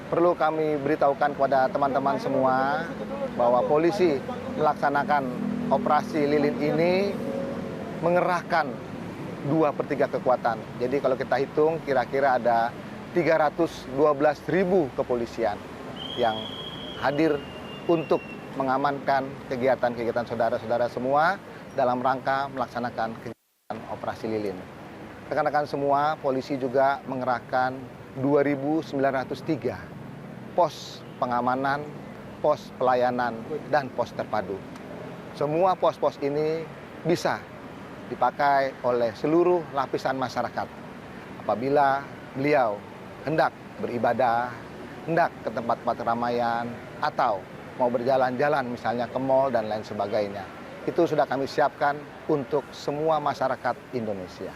perlu kami beritahukan kepada teman-teman semua bahwa polisi melaksanakan operasi lilin ini mengerahkan 2/3 kekuatan. Jadi kalau kita hitung kira-kira ada 312.000 kepolisian yang hadir untuk mengamankan kegiatan-kegiatan saudara-saudara semua dalam rangka melaksanakan kegiatan operasi lilin. Rekan-rekan semua, polisi juga mengerahkan 2.903 pos pengamanan, pos pelayanan, dan pos terpadu. Semua pos-pos ini bisa dipakai oleh seluruh lapisan masyarakat apabila beliau hendak beribadah, hendak ke tempat-tempat keramaian, atau mau berjalan-jalan misalnya ke mal dan lain sebagainya. Itu sudah kami siapkan untuk semua masyarakat Indonesia.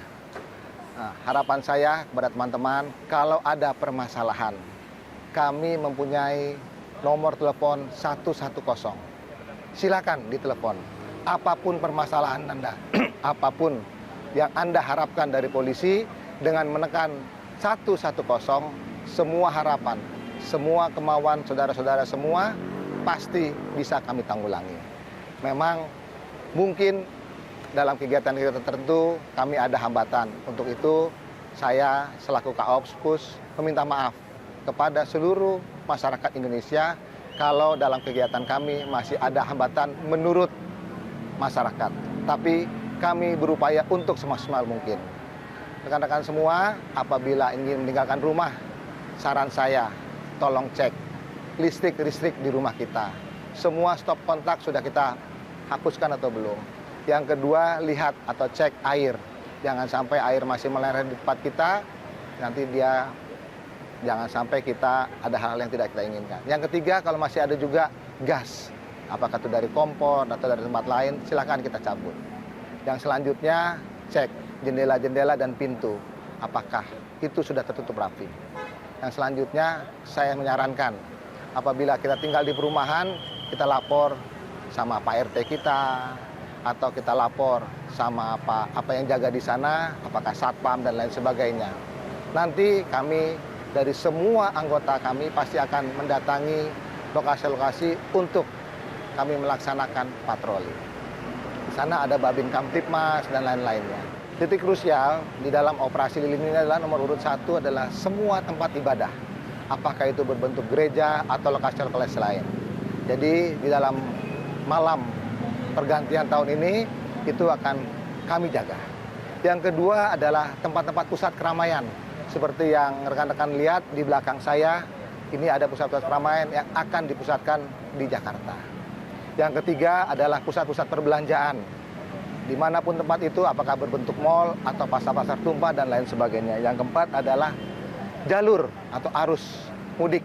Nah, harapan saya kepada teman-teman, kalau ada permasalahan, kami mempunyai nomor telepon 110. Silakan ditelepon. Apapun permasalahan Anda, apapun yang Anda harapkan dari polisi, dengan menekan 110, semua harapan, semua kemauan saudara-saudara semua pasti bisa kami tanggulangi. Memang mungkin dalam kegiatan-kegiatan tertentu kami ada hambatan. Untuk itu saya selaku Kaopspus meminta maaf kepada seluruh masyarakat Indonesia kalau dalam kegiatan kami masih ada hambatan menurut masyarakat. Tapi kami berupaya untuk semaksimal mungkin. Rekan-rekan semua, apabila ingin meninggalkan rumah, saran saya tolong cek listrik di rumah kita. Semua stop kontak sudah kita hapuskan atau belum. Yang kedua, lihat atau cek air. Jangan sampai air masih meleleh di tempat kita, nanti dia jangan sampai kita ada hal yang tidak kita inginkan. Yang ketiga, kalau masih ada juga gas, apakah itu dari kompor atau dari tempat lain, silakan kita cabut. Yang selanjutnya, cek jendela-jendela dan pintu, apakah itu sudah tertutup rapi. Yang selanjutnya, saya menyarankan, apabila kita tinggal di perumahan, kita lapor sama Pak RT kita, atau kita lapor sama apa yang jaga di sana, apakah satpam dan lain sebagainya. Nanti kami dari semua anggota kami pasti akan mendatangi lokasi-lokasi untuk kami melaksanakan patroli. Di sana ada Babin Kamtipmas dan lain-lainnya. Titik krusial di dalam operasi lilin ini adalah nomor urut 1 adalah semua tempat ibadah. Apakah itu berbentuk gereja atau lokasi-lokasi lain. Jadi di dalam malam pergantian tahun ini itu akan kami jaga. Yang kedua adalah tempat-tempat pusat keramaian. Seperti yang rekan-rekan lihat di belakang saya, ini ada pusat-pusat keramaian yang akan dipusatkan di Jakarta. Yang ketiga adalah pusat-pusat perbelanjaan. Dimanapun tempat itu, apakah berbentuk mal atau pasar-pasar tumpah dan lain sebagainya. Yang keempat adalah jalur atau arus mudik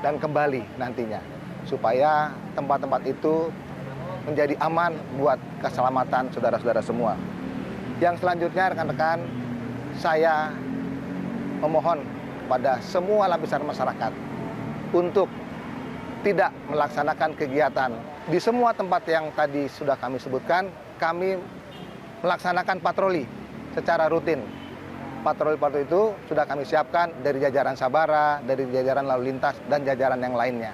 dan kembali nantinya. Supaya tempat-tempat itu menjadi aman buat keselamatan saudara-saudara semua. Yang selanjutnya rekan-rekan, saya memohon kepada semua lapisan masyarakat untuk tidak melaksanakan kegiatan di semua tempat yang tadi sudah kami sebutkan. Kami melaksanakan patroli secara rutin. Patroli-patroli itu sudah kami siapkan dari jajaran Sabara, dari jajaran lalu lintas, dan jajaran yang lainnya.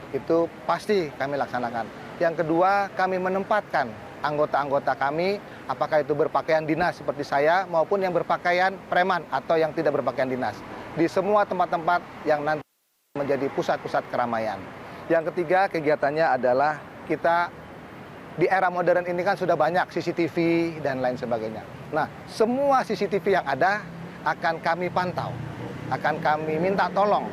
Itu pasti kami laksanakan. Yang kedua, kami menempatkan anggota-anggota kami, apakah itu berpakaian dinas seperti saya, maupun yang berpakaian preman atau yang tidak berpakaian dinas. Di semua tempat-tempat yang nanti menjadi pusat-pusat keramaian. Yang ketiga, kegiatannya adalah kita di era modern ini kan sudah banyak CCTV dan lain sebagainya. Nah, semua CCTV yang ada akan kami pantau, akan kami minta tolong,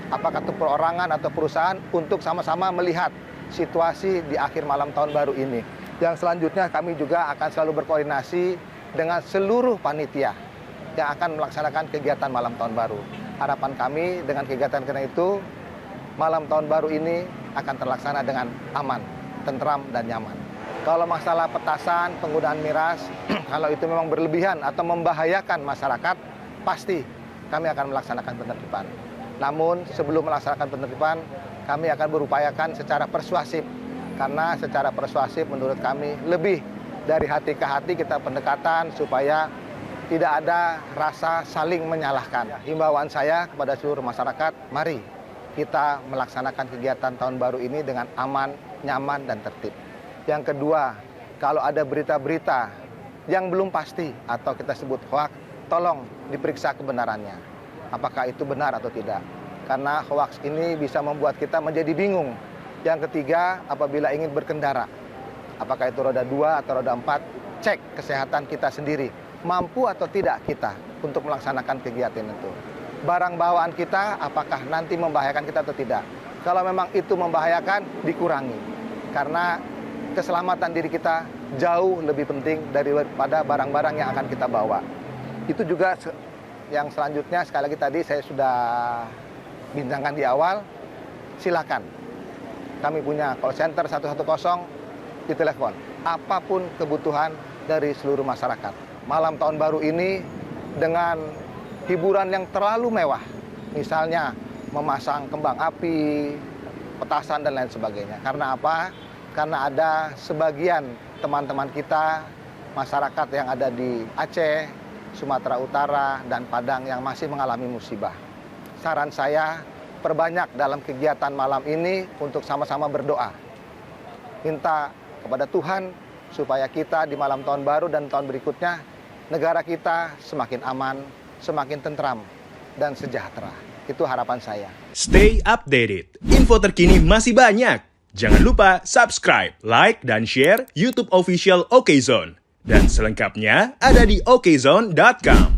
apakah itu perorangan atau perusahaan, untuk sama-sama melihat situasi di akhir malam tahun baru ini. Yang selanjutnya kami juga akan selalu berkoordinasi dengan seluruh panitia yang akan melaksanakan kegiatan malam tahun baru. Harapan kami dengan kegiatan itu, malam tahun baru ini akan terlaksana dengan aman, tentram, dan nyaman. Kalau masalah petasan, penggunaan miras, kalau itu memang berlebihan atau membahayakan masyarakat, pasti kami akan melaksanakan penertiban. Namun sebelum melaksanakan penertiban, kami akan berupayakan secara persuasif. Karena secara persuasif menurut kami lebih dari hati ke hati kita pendekatan supaya tidak ada rasa saling menyalahkan. Himbauan saya kepada seluruh masyarakat, mari kita melaksanakan kegiatan tahun baru ini dengan aman, nyaman, dan tertib. Yang kedua, kalau ada berita-berita yang belum pasti atau kita sebut hoax, tolong diperiksa kebenarannya. Apakah itu benar atau tidak? Karena hoax ini bisa membuat kita menjadi bingung. Yang ketiga, apabila ingin berkendara, apakah itu roda 2 atau roda 4, cek kesehatan kita sendiri. Mampu atau tidak kita untuk melaksanakan kegiatan itu. Barang bawaan kita apakah nanti membahayakan kita atau tidak. Kalau memang itu membahayakan, dikurangi. Karena keselamatan diri kita jauh lebih penting daripada barang-barang yang akan kita bawa. Itu juga yang selanjutnya, sekali lagi tadi saya sudah bincangkan di awal, silakan. Kami punya call center 110 di telepon. Apapun kebutuhan dari seluruh masyarakat. Malam tahun baru ini dengan hiburan yang terlalu mewah, misalnya memasang kembang api, petasan, dan lain sebagainya. Karena apa? Karena ada sebagian teman-teman kita, masyarakat yang ada di Aceh, Sumatera Utara, dan Padang yang masih mengalami musibah. Saran saya, perbanyak dalam kegiatan malam ini untuk sama-sama berdoa. Minta kepada Tuhan supaya kita di malam tahun baru dan tahun berikutnya, negara kita semakin aman, semakin tentram dan sejahtera. Itu harapan saya. Stay updated. Info terkini masih banyak. Jangan lupa subscribe, like, dan share YouTube official OKZone. Dan selengkapnya ada di okezone.com.